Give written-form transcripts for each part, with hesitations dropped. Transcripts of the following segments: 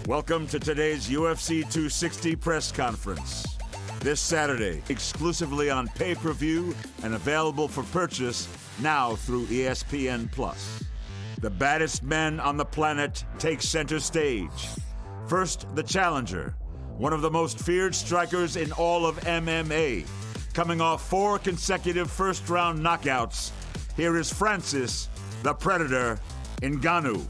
Welcome to today's UFC 260 press conference. This Saturday, exclusively on pay-per-view and available for purchase now through ESPN+. The baddest men on the planet take center stage. First, the challenger, one of the most feared strikers in all of MMA. Coming off 4 consecutive first-round knockouts, here is Francis, the Predator, Ngannou.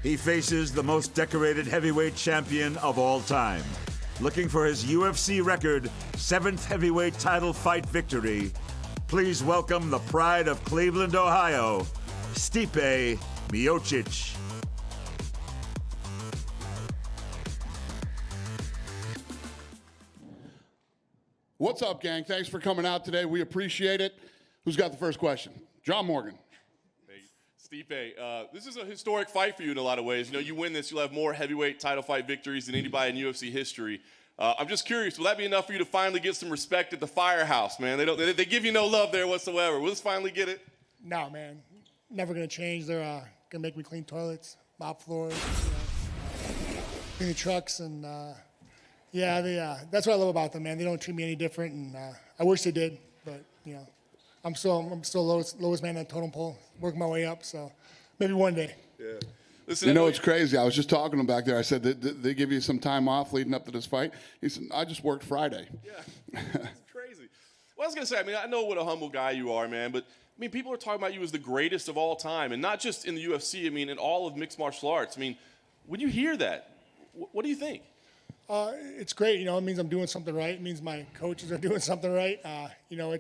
He faces the most decorated heavyweight champion of all time. Looking for his UFC record 7th heavyweight title fight victory, please welcome the pride of Cleveland, Ohio, Stipe Miocic. What's up, gang? Thanks for coming out today. We appreciate it. Who's got the first question? John Morgan. Stipe, this is a historic fight for you in a lot of ways. You know, you win this, you'll have more heavyweight title fight victories than anybody in UFC history. I'm just curious, will that be enough for you to finally get some respect at the firehouse, man? They give you no love there whatsoever. Will this finally get it? No, man. Never going to change. They're going to make me clean toilets, mop floors, clean the trucks, and that's what I love about them, man. They don't treat me any different, and I wish they did, but, you know. I'm still lowest man on the totem pole, working my way up, so maybe one day. Yeah. Listen, you know, it's crazy. I was just talking to him back there. I said, they give you some time off leading up to this fight? He said, I just worked Friday. Yeah, it's crazy. Well, I was going to say, I mean, I know what a humble guy you are, man, but, I mean, people are talking about you as the greatest of all time, and not just in the UFC, I mean, in all of mixed martial arts. I mean, when you hear that, what do you think? It's great. You know, it means I'm doing something right. It means my coaches are doing something right. You know,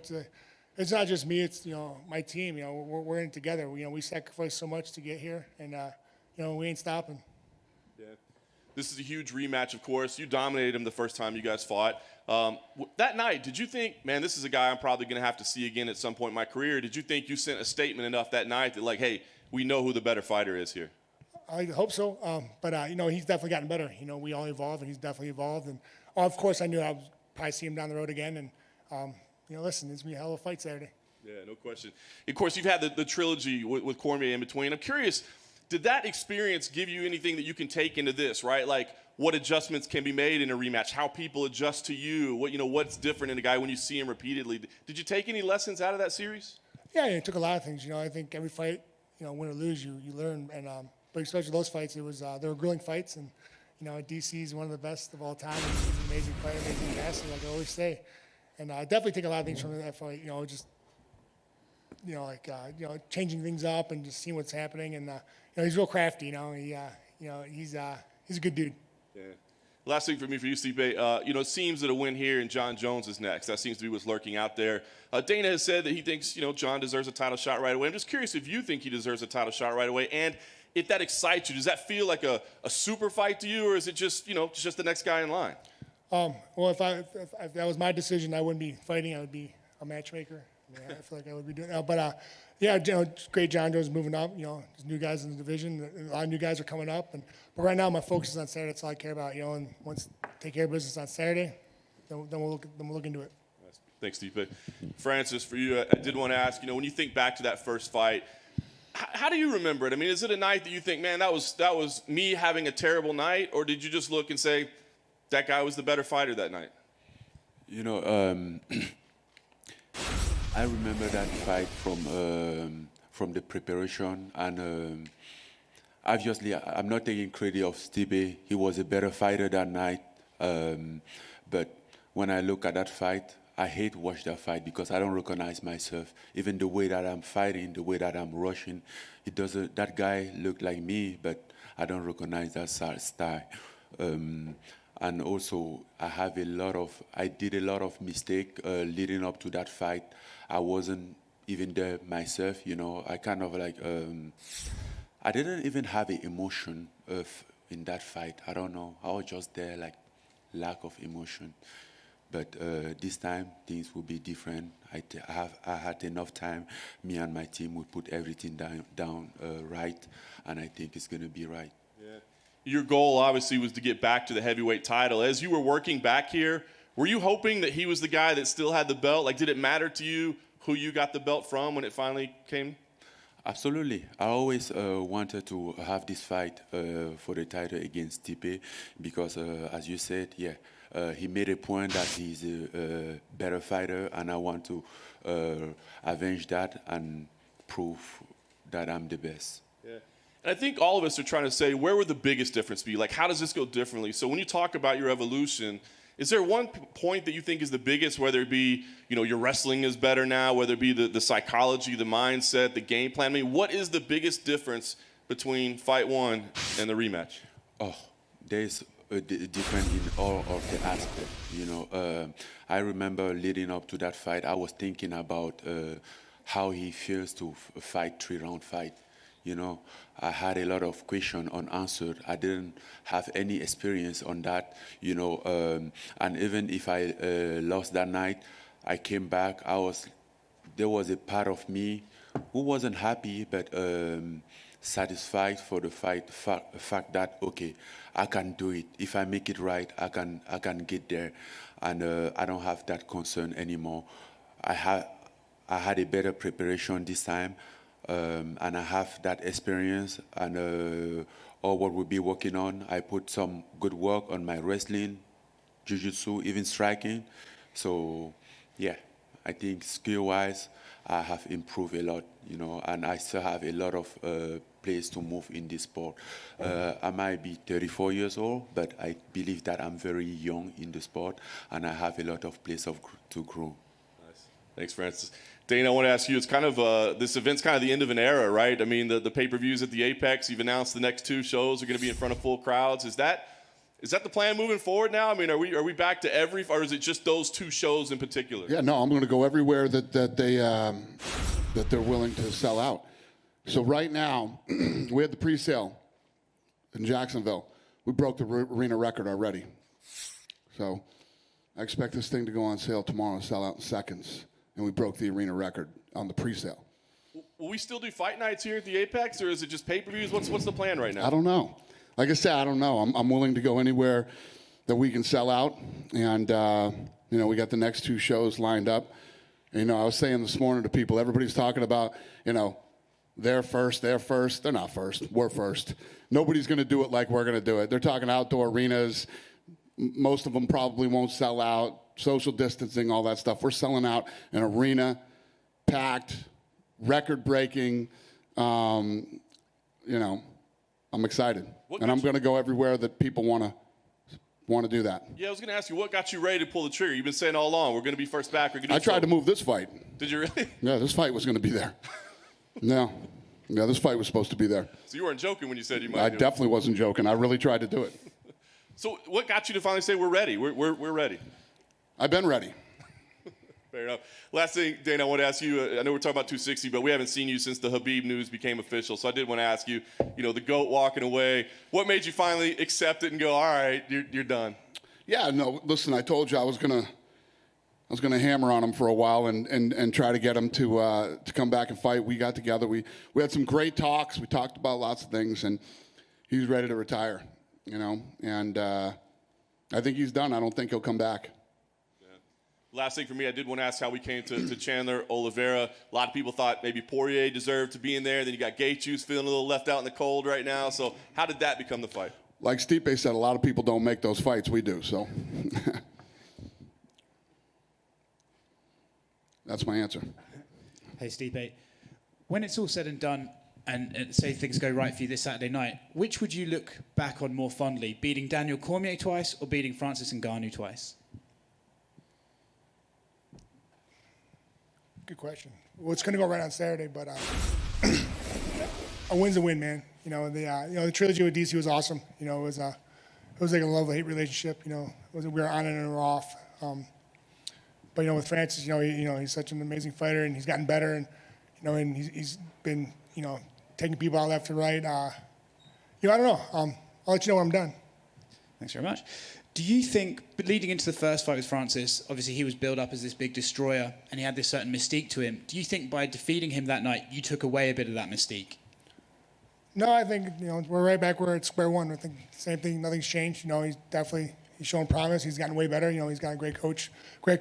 it's not just me, it's, you know, my team. You know, we're in it together. You know, we sacrificed so much to get here, and, you know, we ain't stopping. Yeah. This is a huge rematch, of course. You dominated him the first time you guys fought. That night, did you think, man, this is a guy I'm probably going to have to see again at some point in my career? Did you think you sent a statement enough that night that, like, hey, we know who the better fighter is here? I hope so. But, you know, he's definitely gotten better. You know, we all evolve, and he's definitely evolved. And, of course, I knew I would probably see him down the road again. And, you know, listen, it's going to be a hell of a fight Saturday. Yeah, no question. Of course, you've had the trilogy with Cormier in between. I'm curious, did that experience give you anything that you can take into this, right? Like what adjustments can be made in a rematch, how people adjust to you, what's different in a guy when you see him repeatedly. Did you take any lessons out of that series? Yeah, it took a lot of things. You know, I think every fight, you know, win or lose, you learn. And but especially those fights, they were grueling fights. And, you know, DC is one of the best of all time. He's an amazing fighter, amazing athlete, like I always say. And I definitely take a lot of things from that fight, you know, just, you know, like, you know, changing things up and just seeing what's happening. And, you know, he's real crafty, you know. He's a good dude. Yeah. Last thing for you, Stipe, you know, it seems that a win here and John Jones is next. That seems to be what's lurking out there. Dana has said that he thinks, you know, John deserves a title shot right away. I'm just curious if you think he deserves a title shot right away. And if that excites you, does that feel like a super fight to you, or is it just, you know, just the next guy in line? Well, if that was my decision, I wouldn't be fighting. I would be a matchmaker. I feel like I would be doing that. But, yeah, you know, it's great John Jones moving up. You know, there's new guys in the division. A lot of new guys are coming up. But right now, my focus is on Saturday. That's all I care about. You know, and once I take care of business on Saturday, then we'll look into it. Thanks, Stipe. Francis, for you, I did want to ask, you know, when you think back to that first fight, how do you remember it? I mean, is it a night that you think, man, that was me having a terrible night, or did you just look and say, that guy was the better fighter that night? You know, I remember that fight from the preparation, and obviously I'm not taking credit of Stipe. He was a better fighter that night, but when I look at that fight, I hate to watch that fight because I don't recognize myself. Even the way that I'm fighting, the way that I'm rushing, that guy looked like me, but I don't recognize that style. And also, I did a lot of mistakes leading up to that fight. I wasn't even there myself, you know. I kind of like, I didn't even have an emotion in that fight. I don't know. I was just there, like, lack of emotion. But this time, things will be different. I had enough time. Me and my team will put everything down right, and I think it's going to be right. Yeah. Your goal, obviously, was to get back to the heavyweight title. As you were working back here, were you hoping that he was the guy that still had the belt? Like, did it matter to you who you got the belt from when it finally came? Absolutely. I always wanted to have this fight for the title against Stipe because, as you said, he made a point that he's a better fighter, and I want to avenge that and prove that I'm the best. Yeah. And I think all of us are trying to say, where would the biggest difference be? Like, how does this go differently? So when you talk about your evolution, is there one point that you think is the biggest, whether it be, your wrestling is better now, whether it be the psychology, the mindset, the game plan? I mean, what is the biggest difference between fight one and the rematch? Oh, there's a difference in all of the aspects. I remember leading up to that fight, I was thinking about how he feels to fight 3-round fight. I had a lot of questions unanswered. I didn't have any experience on that, and even if I lost that night, I came back. There was a part of me who wasn't happy, but satisfied for the fact that, okay, I can do it. If I make it right, I can get there, and I don't have that concern anymore. I had a better preparation this time. And I have that experience and all what we'll be working on. I put some good work on my wrestling, jiu-jitsu, even striking. So, I think skill-wise, I have improved a lot, and I still have a lot of place to move in this sport. I might be 34 years old, but I believe that I'm very young in the sport, and I have a lot of place to grow. Nice. Thanks, Francis. Dana, I want to ask you, it's kind of, this event's kind of the end of an era, right? I mean, the pay-per-views at the Apex, you've announced the next 2 shows are going to be in front of full crowds. Is that the plan moving forward now? I mean, are we back to or is it just those 2 shows in particular? Yeah, no, I'm going to go everywhere that they're willing to sell out. So right now, we had the pre-sale in Jacksonville. We broke the arena record already. So I expect this thing to go on sale tomorrow and sell out in seconds. And we broke the arena record on the pre-sale. Will we still do fight nights here at the Apex, or is it just pay-per-views? What's the plan right now? I don't know. Like I said, I don't know. I'm willing to go anywhere that we can sell out. And, we got the next 2 shows lined up. And, I was saying this morning to people, everybody's talking about, they're first. They're not first. We're first. Nobody's going to do it like we're going to do it. They're talking outdoor arenas. Most of them probably won't sell out. Social distancing, all that stuff. We're selling out an arena, packed, record-breaking. I'm excited, and I'm going to go everywhere that people want to do that. Yeah, I was going to ask you, what got you ready to pull the trigger? You've been saying all along, we're going to be first back. I tried to move this fight. Did you really? Yeah, this fight was going to be there. No. Yeah, this fight was supposed to be there. So you weren't joking when you said you might. I definitely wasn't joking. I really tried to do it. So what got you to finally say we're ready? We're ready. I've been ready. Fair enough. Last thing, Dana, I want to ask you, I know we're talking about 260, but we haven't seen you since the Khabib news became official. So I did want to ask you, the GOAT walking away, what made you finally accept it and go, all right, you're done? Yeah, no, listen, I told you I was gonna hammer on him for a while and try to get him to come back and fight. We got together. We had some great talks. We talked about lots of things, and he was ready to retire, and I think he's done. I don't think he'll come back. Last thing for me, I did want to ask how we came to Chandler Oliveira. A lot of people thought maybe Poirier deserved to be in there. Then you got Gaethje feeling a little left out in the cold right now. So how did that become the fight? Like Stipe said, a lot of people don't make those fights. We do, so. That's my answer. Hey, Stipe. When it's all said and done, and say things go right for you this Saturday night, which would you look back on more fondly, beating Daniel Cormier twice or beating Francis Ngannou twice? Good question. Well, it's going to go right on Saturday, but a win's a win, man. The trilogy with DC was awesome. It was like a love-hate relationship. We were on and we were off. But with Francis, he's such an amazing fighter, and he's gotten better, and he's been taking people out left and right. I don't know. I'll let you know when I'm done. Thanks very much. Do you think, leading into the first fight with Francis, obviously he was built up as this big destroyer and he had this certain mystique to him. Do you think by defeating him that night, you took away a bit of that mystique? No, I think, we're right back where it's square one. I think same thing, nothing's changed. He's shown promise. He's gotten way better. He's got a great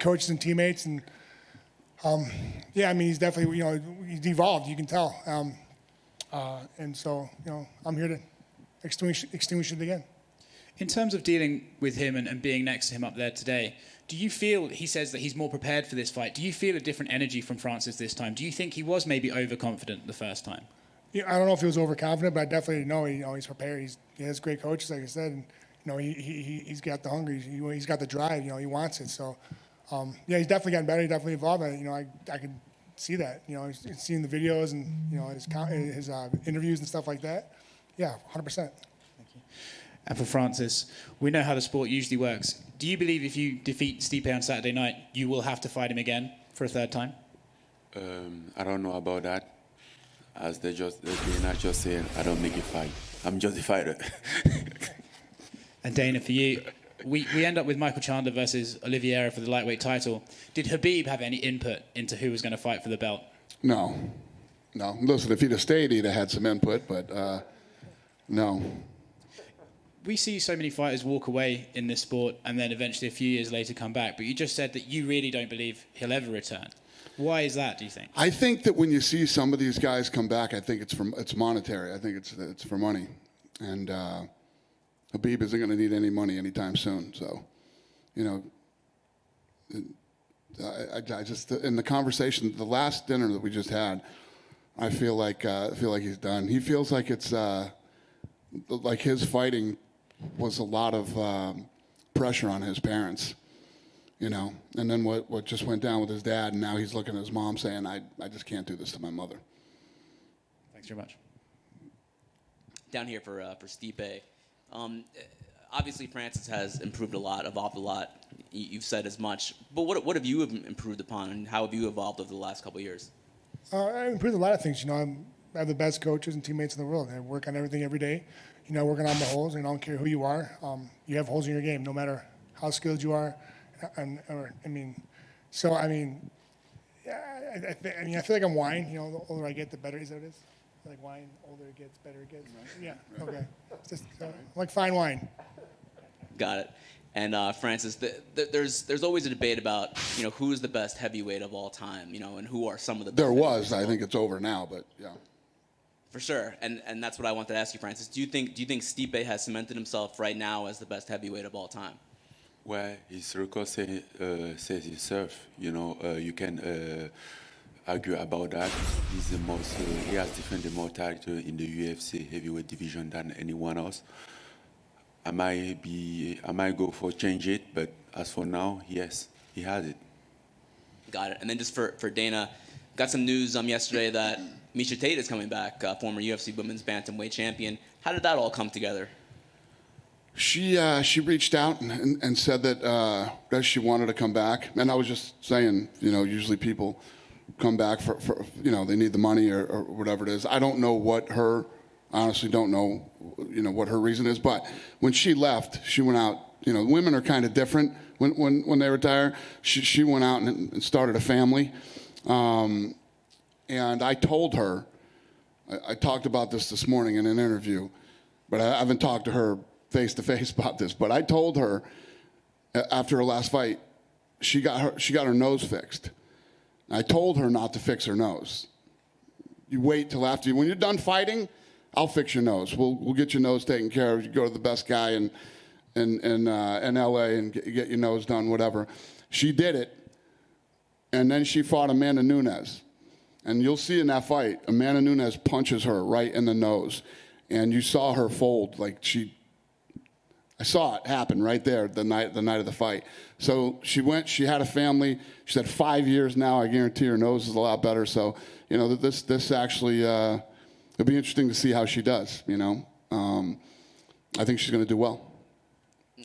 coaches and teammates. And, he's definitely, he's evolved, you can tell. And so, I'm here to extinguish it again. In terms of dealing with him and being next to him up there today, do you feel, he says that he's more prepared for this fight, do you feel a different energy from Francis this time? Do you think he was maybe overconfident the first time? Yeah, I don't know if he was overconfident, but I definitely know he's prepared. He has great coaches, like I said, and he's got the hunger, he's got the drive, he wants it. So, he's definitely gotten better. He definitely evolved. I could see that. Seeing the videos and his interviews and stuff like that. Yeah, 100%. And for Francis, we know how the sport usually works. Do you believe if you defeat Stipe on Saturday night, you will have to fight him again for a third time? I don't know about that. As they're not just saying, I don't make a fight. I'm just a fighter. And Dana, for you, we end up with Michael Chandler versus Oliveira for the lightweight title. Did Khabib have any input into who was going to fight for the belt? No. Listen, if he'd have stayed, he'd have had some input, but no. We see so many fighters walk away in this sport and then eventually a few years later come back. But you just said that you really don't believe he'll ever return. Why is that, do you think? I think that when you see some of these guys come back, I think it's monetary. I think it's for money. And Khabib isn't going to need any money anytime soon. So, I just, in the conversation, the last dinner that we just had, I feel like he's done. He feels like it's like his fighting was a lot of pressure on his parents, and then what just went down with his dad, and now he's looking at his mom saying, I just can't do this to my mother. Thanks very much. Down here for Stipe. Obviously, Francis has improved a lot, evolved a lot. You've said as much. But what have you improved upon, and how have you evolved over the last couple of years? I've improved a lot of things. I have the best coaches and teammates in the world. I work on everything every day. Working on the holes, and I don't care who you are. You have holes in your game, no matter how skilled you are. I feel like I'm wine. The older I get, the better. Is that what it is? Like wine, older it gets, better it gets. Yeah. Okay. It's just like fine wine. Got it. And Francis, there's always a debate about who's the best heavyweight of all time, and who are some of the best. There was. I think it's over now, but yeah. For sure, and that's what I wanted to ask you, Francis. Do you think Stipe has cemented himself right now as the best heavyweight of all time? Well, his record says itself. You can argue about that. He's the most. He has defended more titles in the UFC heavyweight division than anyone else. I might go for change it, but as for now, yes, he has it. Got it. And then just for Dana, got some news yesterday that Misha Tate is coming back, former UFC women's bantamweight champion. How did that all come together? She reached out and said that she wanted to come back, and I was just saying, usually people come back for they need the money or whatever it is. I don't know honestly don't know what her reason is, but when she left, she went out. Women are kind of different when they retire. She went out and started a family. And I told her, I talked about this morning in an interview, but I haven't talked to her face-to-face about this. But I told her after her last fight, she got her nose fixed. I told her not to fix her nose. You wait till after when you're done fighting, I'll fix your nose. We'll get your nose taken care of. You go to the best guy in LA and get your nose done, whatever. She did it, and then she fought Amanda Nunes. And you'll see in that fight, Amanda Nunes punches her right in the nose. And you saw her fold I saw it happen right there the night of the fight. So she had a family. She said 5 years now, I guarantee her nose is a lot better. So, this actually, it'll be interesting to see how she does, I think she's going to do well.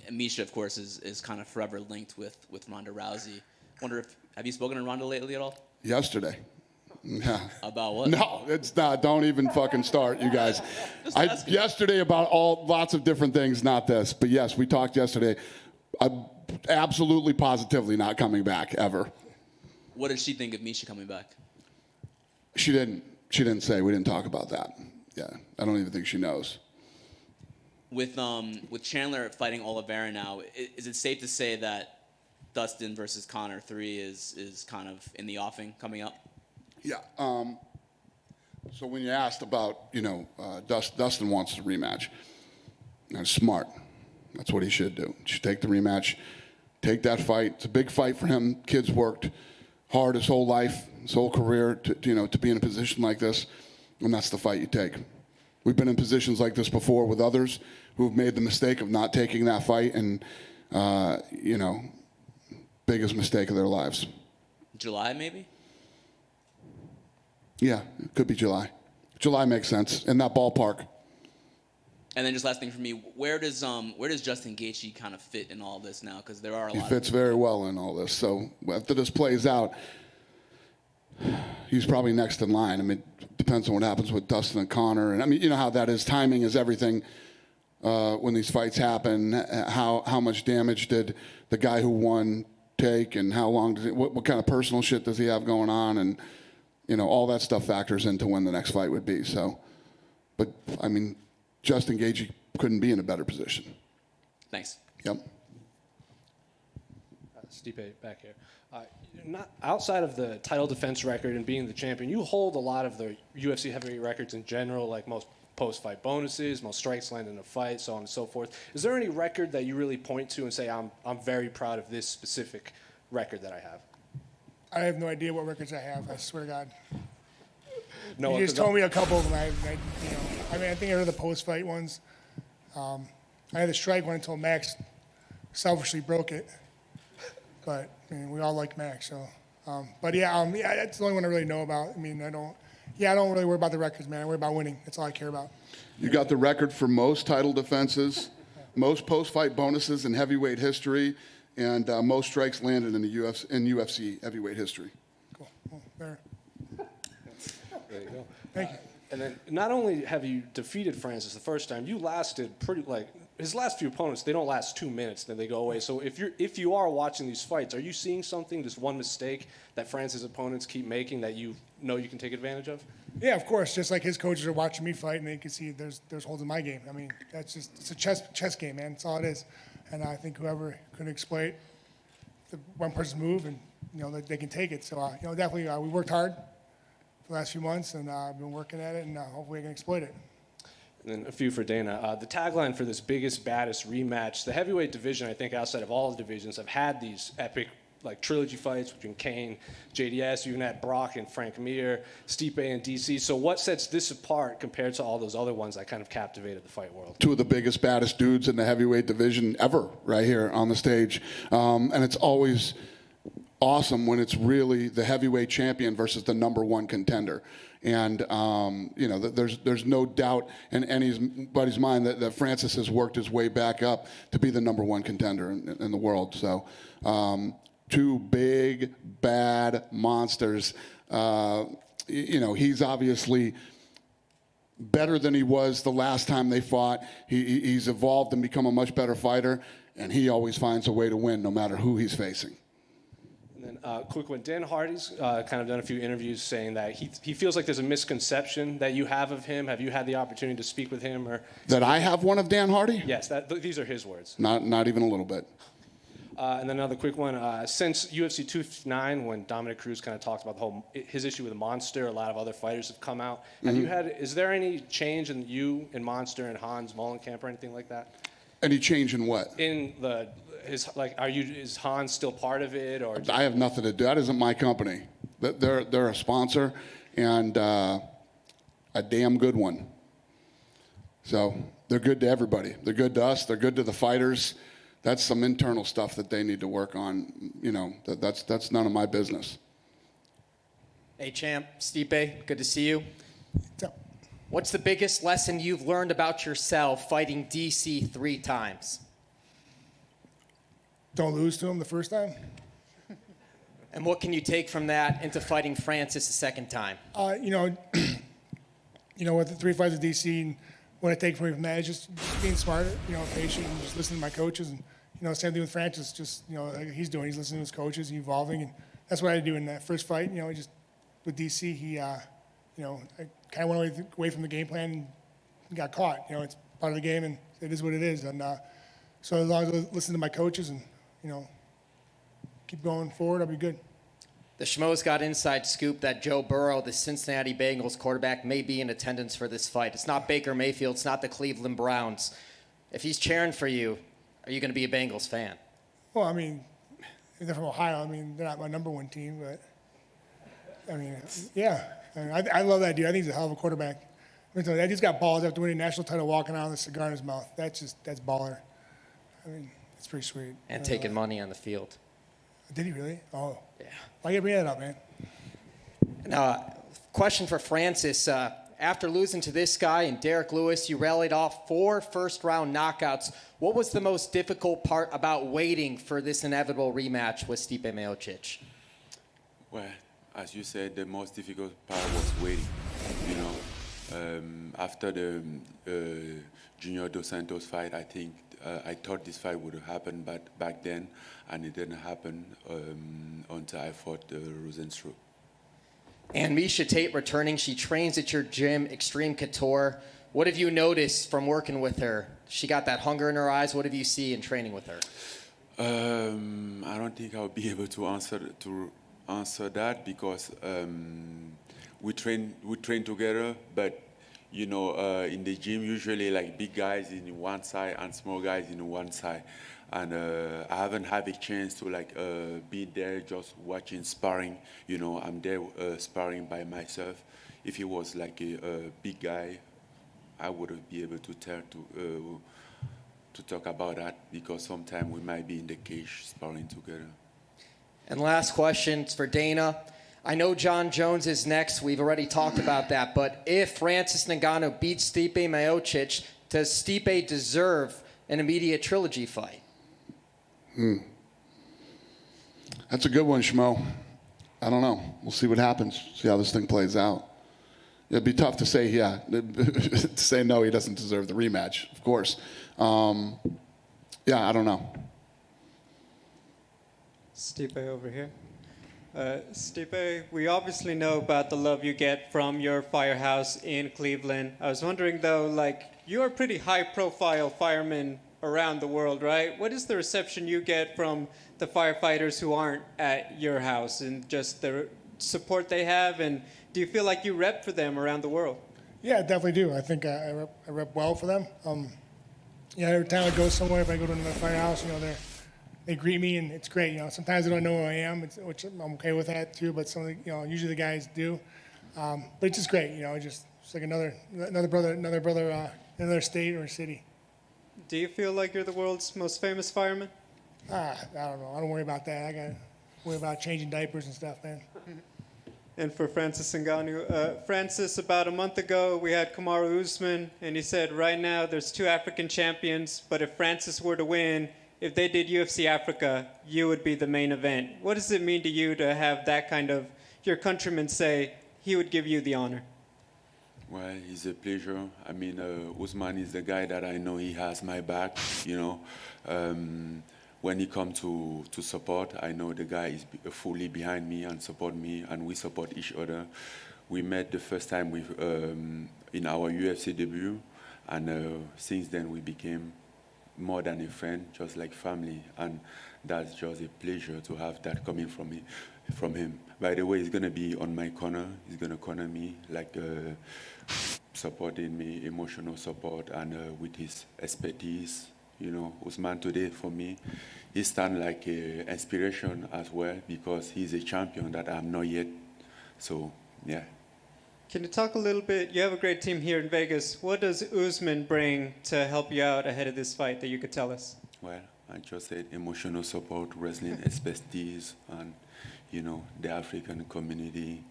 And Misha, of course, is kind of forever linked with Ronda Rousey. Have you spoken to Ronda lately at all? Yesterday. Yeah. About what? No, it's not. Don't even fucking start, you guys. Yesterday about lots of different things, not this. But yes, we talked yesterday. I'm absolutely, positively not coming back ever. What did she think of Misha coming back? She didn't say. We didn't talk about that. Yeah, I don't even think she knows. With Chandler fighting Oliveira now, is it safe to say that Dustin versus Conor 3 is kind of in the offing coming up? Yeah. So when you asked about, Dustin wants the rematch. That's smart. That's what he should do. He should take the rematch, take that fight. It's a big fight for him. Kid's worked hard his whole life, his whole career to be in a position like this, and that's the fight you take. We've been in positions like this before with others who've made the mistake of not taking that fight, and biggest mistake of their lives. July, maybe? Yeah, it could be July. July makes sense in that ballpark. And then just last thing for me, where does Justin Gaethje kind of fit in all this now? Because there are a lot. He fits very well in all this. So after this plays out, he's probably next in line. I mean, it depends on what happens with Dustin and Conor. And I mean, you know how that is. Timing is everything when these fights happen. How much damage did the guy who won take, and how long does what kind of personal shit does he have going on, and all that stuff factors into when the next fight would be. So, but I mean, Justin Gaethje couldn't be in a better position. Thanks. Yep. Stipe back here. Not outside of the title defense record and being the champion, you hold a lot of the UFC heavyweight records in general, like most post-fight bonuses, most strikes landed in a fight, so on and so forth. Is there any record that you really point to and say, I'm very proud of this specific record that I have? I have no idea what records I have. I swear to God. No, You just told me a couple of them. I think I heard the post-fight ones. I had the strike one until Max selfishly broke it. But I mean, we all like Max, so. That's the only one I really know about. I mean, I don't really worry about the records, man. I worry about winning. That's all I care about. You got the record for most title defenses, most post-fight bonuses in heavyweight history, and most strikes landed in UFC heavyweight history. Cool. Well, there. There you go. Thank you. And then not only have you defeated Francis the first time, you lasted pretty, his last few opponents, they don't last 2 minutes, then they go away. So if you are watching these fights, are you seeing something, just one mistake that Francis' opponents keep making that you know you can take advantage of? Yeah, of course. Just like his coaches are watching me fight, and they can see there's holes in my game. I mean, it's a chess game, man. That's all it is. And I think whoever can exploit the one person's move, and they can take it. So definitely we worked hard for the last few months, and I've been working at it, and hopefully I can exploit it. And then a few for Dana. The tagline for this biggest, baddest rematch, the heavyweight division, I think outside of all the divisions, have had these epic trilogy fights between Kane, JDS, you even had Brock and Frank Mir, Stipe and DC. So what sets this apart compared to all those other ones that kind of captivated the fight world? Two of the biggest, baddest dudes in the heavyweight division ever right here on the stage. And it's always awesome when it's really the heavyweight champion versus the #1 contender. And, there's no doubt in anybody's mind that Francis has worked his way back up to be the #1 contender in the world. So two big, bad monsters. He's obviously better than he was the last time they fought. He's evolved and become a much better fighter, and he always finds a way to win no matter who he's facing. And then quick one, Dan Hardy's kind of done a few interviews saying that he feels like there's a misconception that you have of him. Have you had the opportunity to speak with him? That I have one of Dan Hardy? Yes, these are his words. Not even a little bit. And then another quick one. Since UFC 259, when Dominic Cruz kind of talked about his issue with Monster, a lot of other fighters have come out. Is there any change in you and Monster and Hans Molenkamp or anything like that? Any change in what? Is Hans still part of it, or? I have nothing to do. That isn't my company. They're a sponsor, and a damn good one. So they're good to everybody. They're good to us. They're good to the fighters. That's some internal stuff that they need to work on. That's none of my business. Hey, champ, Stipe, good to see you. So, What's the biggest lesson you've learned about yourself fighting DC 3 times? don't lose to him the first time. And what can you take from that into fighting Francis a second time? With the 3 fights with DC, and what I take from that is just being smart, patient, and just listening to my coaches. And, same thing with Francis, just, like he's doing. He's listening to his coaches, he's evolving. And that's what I do in that first fight. Just with DC, he, I kind of went away from the game plan and got caught. It's part of the game, and it is what it is. And so as long as I listen to my coaches and, keep going forward, I'll be good. The Schmoes got inside scoop that Joe Burrow, the Cincinnati Bengals quarterback, may be in attendance for this fight. It's not Baker Mayfield. It's not the Cleveland Browns. If he's cheering for you, are you going to be a Bengals fan? Well, I mean, they're from Ohio. I mean, they're not my number one team, but I mean, yeah. I mean, I love that dude. I think he's a hell of a quarterback. I mean, that dude's got balls after winning a national title, walking out with a cigar in his mouth. That's baller. I mean, it's pretty sweet. And taking money on the field. Did he really? Oh. Yeah. Why you bring that up, man? Now, question for Francis. After losing to this guy and Derek Lewis, you rallied off 4 first-round knockouts. What was the most difficult part about waiting for this inevitable rematch with Stipe Miocic? Well, as you said, the most difficult part was waiting. You know, after the Junior Dos Santos fight, I think I thought this fight would have happened back then, and it didn't happen until I fought Rosenstruck. And Misha Tate returning. She trains at your gym, Extreme Couture. What have you noticed from working with her? She got that hunger in her eyes. What have you seen in training with her? I don't think I'll be able to answer that because we train together, but you know, in the gym usually like big guys in one side and small guys in one side, and I haven't had a chance to like be there just watching sparring. You know, I'm there sparring by myself. If it was like a big guy, I wouldn't be able to tell to talk about that because sometimes we might be in the cage sparring together. And last question for Dana. I know John Jones is next. We've already talked about that. But if Francis Ngannou beats Stipe Miocic, does Stipe deserve an immediate trilogy fight? That's a good one, Schmo. I don't know. We'll see what happens. See how this thing plays out. It'd be tough to say, yeah, to say no, he doesn't deserve the rematch, of course. Yeah, I don't know. Stipe over here. Stipe, we obviously know about the love you get from your firehouse in Cleveland. I was wondering, though, like, you're a pretty high-profile fireman around the world, right? What is the reception you get from the firefighters who aren't at your house and just the support they have? And do you feel like you rep for them around the world? Yeah, I definitely do. I think I rep well for them. Yeah, every time I go somewhere, if I go to another firehouse, you know, they greet me, and it's great. You know, sometimes they don't know who I am, which I'm okay with that too. But some of the, you know, usually the guys do. But it's just great. You know, it's like another brother, another state or city. Do you feel like you're the world's most famous fireman? I don't know. I don't worry about that. I got to worry about changing diapers and stuff, man. And for Francis Ngannou, Francis, about a month ago, we had Kamaru Usman, and he said, right now there's 2 African champions, but if Francis were to win, if they did UFC Africa, you would be the main event. What does it mean to you to have that kind of, your countrymen say he would give you the honor? Well, it's a pleasure. I mean, Usman is the guy that I know he has my back, you know. When he comes to support, I know the guy is fully behind me and support me, and we support each other. We met the first time in our UFC debut, and since then we became more than a friend, just like family, and that's just a pleasure to have that coming from him. By the way, he's gonna be on my corner. He's gonna corner me, like supporting me, emotional support, and with his expertise. You know, Usman today for me, he stands like an inspiration as well because he's a champion that I'm not yet. So, yeah. Can you talk a little bit? You have a great team here in Vegas. What does Usman bring to help you out ahead of this fight that you could tell us? Well, I just said emotional support, wrestling expertise, and, you know, the African community.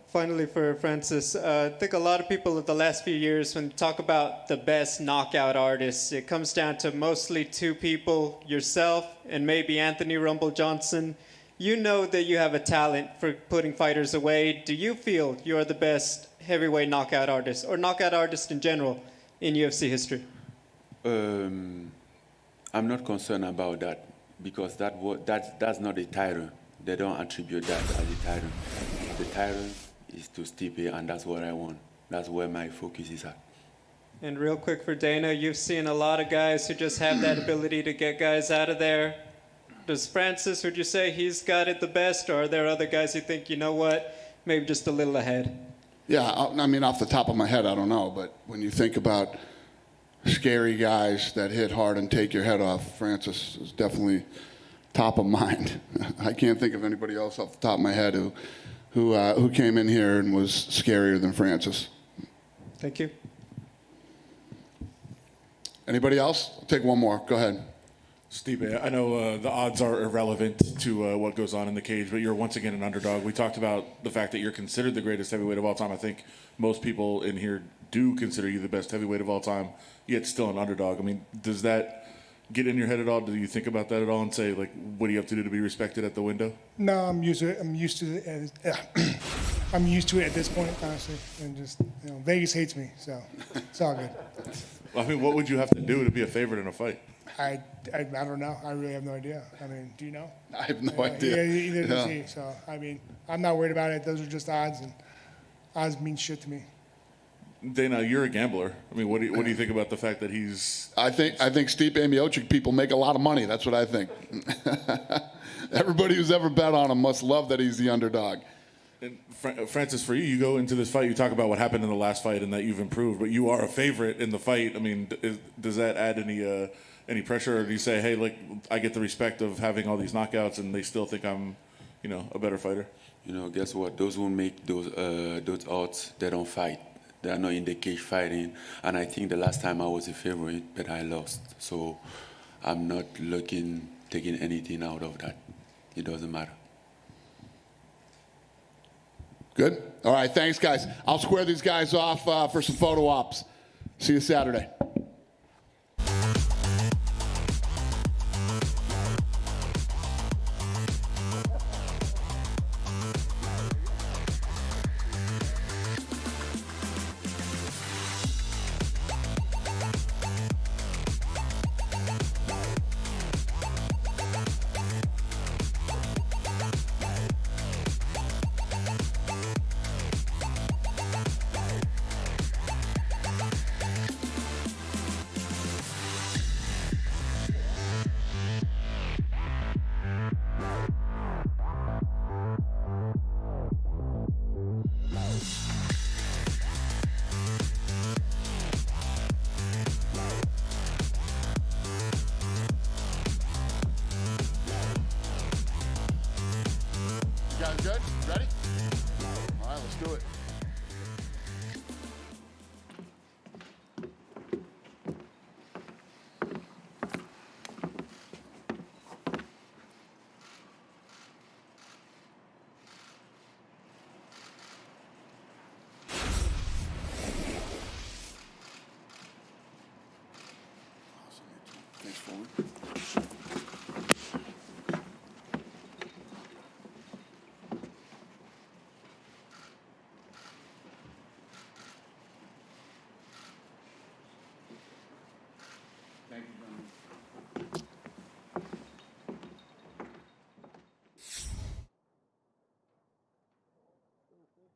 Finally, for Francis, I think a lot of people in the last few years, when they talk about the best knockout artists, it comes down to mostly 2 people, yourself and maybe Anthony Rumble Johnson. You know that you have a talent for putting fighters away. Do you feel you're the best heavyweight knockout artist or knockout artist in general in UFC history? I'm not concerned about that because that's not a title. They don't attribute that as a title. The title is to Stipe, and that's what I want. That's where my focus is at. And real quick for Dana, you've seen a lot of guys who just have that ability to get guys out of there. Does Francis, would you say he's got it the best, or are there other guys who think, you know what, maybe just a little ahead? Yeah, I mean, off the top of my head, I don't know. But when you think about scary guys that hit hard and take your head off, Francis is definitely top of mind. I can't think of anybody else off the top of my head who came in here and was scarier than Francis. Thank you. Anybody else? I'll take one more. Go ahead. Stipe, I know the odds are irrelevant to what goes on in the cage, but you're once again an underdog. We talked about the fact that you're considered the greatest heavyweight of all time. I think most people in here do consider you the best heavyweight of all time, yet still an underdog. I mean, does that get in your head at all? Do you think about that at all and say, like, what do you have to do to be respected at the window? No, I'm used to it. I'm used to it. I'm used to it at this point, honestly. And just, you know, Vegas hates me, so it's all good. I mean, what would you have to do to be a favorite in a fight? I don't know. I really have no idea. I mean, do you know? I have no idea. Yeah, either does he. So, I mean, I'm not worried about it. Those are just odds, and odds mean shit to me. Dana, you're a gambler. I mean, what do you think about the fact that he's... I think Stipe Miocic people make a lot of money. That's what I think. Everybody who's ever bet on him must love that he's the underdog. And Francis, for you, you go into this fight, you talk about what happened in the last fight and that you've improved, but you are a favorite in the fight. I mean, does that add any pressure, or do you say, hey, like, I get the respect of having all these knockouts and they still think I'm, you know, a better fighter? You know, guess what? Those who make those odds, they don't fight. They are not in the cage fighting. And I think the last time I was a favorite, but I lost. So I'm not taking anything out of that. It doesn't matter. Good? All right, thanks, guys. I'll square these guys off for some photo ops. See you Saturday. You guys good? Ready? All right, let's do it. Thanks, forward. Thank you, gentlemen.